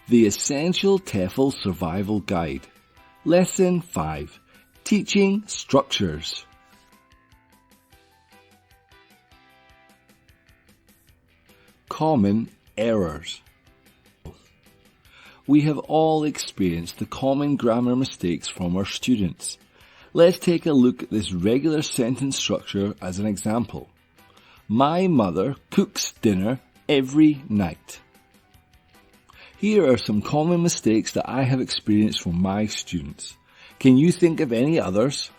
The Essential TEFL Survival Guide. Lesson 5. Teaching Structures. Common errors. We have all experienced the common grammar mistakes from our students. Let's take a look at this regular sentence structure as an example. My mother cooks dinner every night. Here are some common mistakes that I have experienced from my students. Can you think of any others?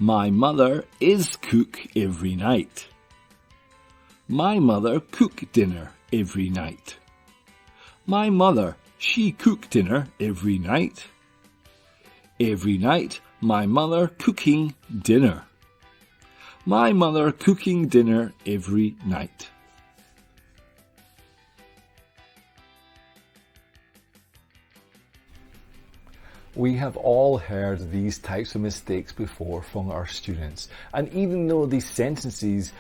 My mother is cook every night. My mother cook dinner every night. My mother, she cook dinner every night. Every night, my mother cooking dinner. My mother cooking dinner every night. We have all heard these types of mistakes before from our students, and even though these sentences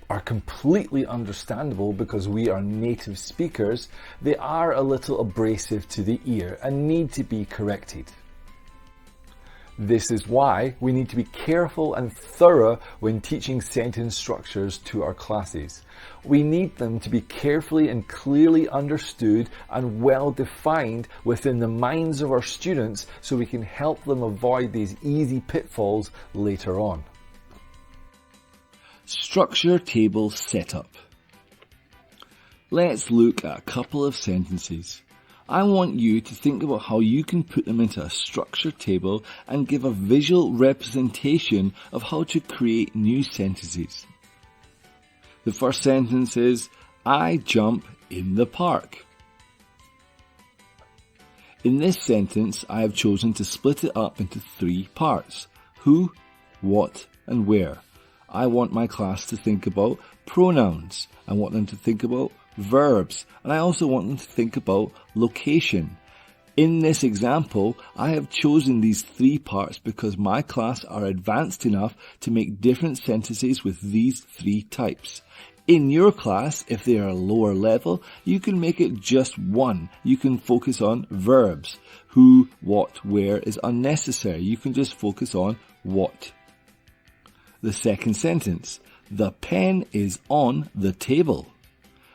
are completely understandable because we are native speakers, they are a little abrasive to the ear and need to be corrected. This is why we need to be careful and thorough when teaching sentence structures to our classes. We need them to be carefully and clearly understood and well defined within the minds of our students so we can help them avoid these easy pitfalls later on. Structure table setup. Let's look at a couple of sentences. I want you to think about how you can put them into a structure table and give a visual representation of how to create new sentences. The first sentence is, I jump in the park. In this sentence, I have chosen to split it up into 3 parts. Who, what, and where. I want my class to think about pronouns. I want them to think about verbs, and I also want them to think about location. In this example, I have chosen these 3 parts because my class are advanced enough to make different sentences with these 3 types. In your class, if they are lower level, you can make it just one. You can focus on verbs. Who, what, where is unnecessary. You can just focus on what. The second sentence, the pen is on the table.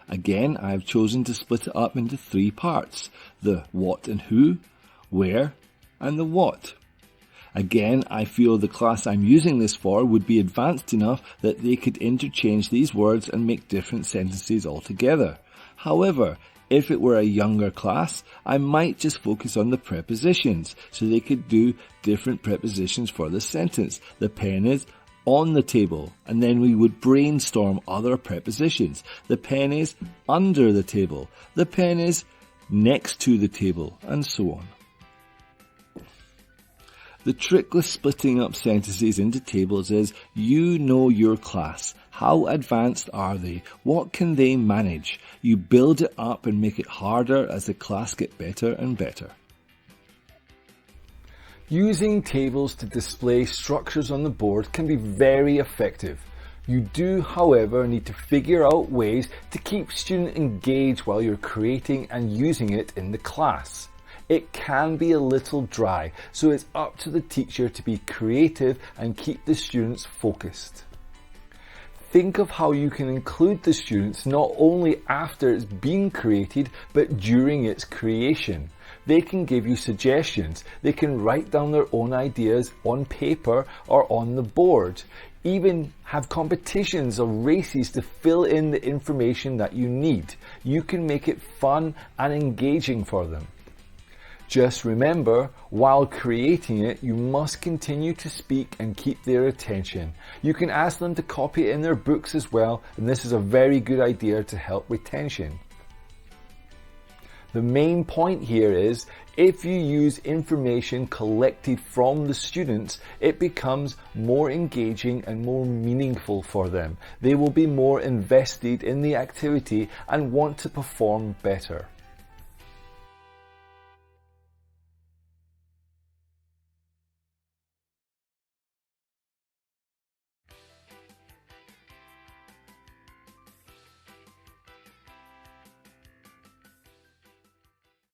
Again, I have chosen to split it up into 3 parts, the what and who, where, and the what. Again, I feel the class I'm using this for would be advanced enough that they could interchange these words and make different sentences altogether. However, if it were a younger class, I might just focus on the prepositions, so they could do different prepositions for the sentence. The pen is on the table, and then we would brainstorm other prepositions. The pen is under the table. The pen is next to the table, and so on. The trick with splitting up sentences into tables is you know your class. How advanced are they? What can they manage? You build it up and make it harder as the class get better and better. Using tables to display structures on the board can be very effective. You do, however, need to figure out ways to keep students engaged while you're creating and using it in the class. It can be a little dry, so it's up to the teacher to be creative and keep the students focused. Think of how you can include the students not only after it's been created, but during its creation. They can give you suggestions. They can write down their own ideas on paper or on the board. Even have competitions or races to fill in the information that you need. You can make it fun and engaging for them. Just remember, while creating it, you must continue to speak and keep their attention. You can ask them to copy it in their books as well, and this is a very good idea to help retention. The main point here is, if you use information collected from the students, it becomes more engaging and more meaningful for them. They will be more invested in the activity and want to perform better.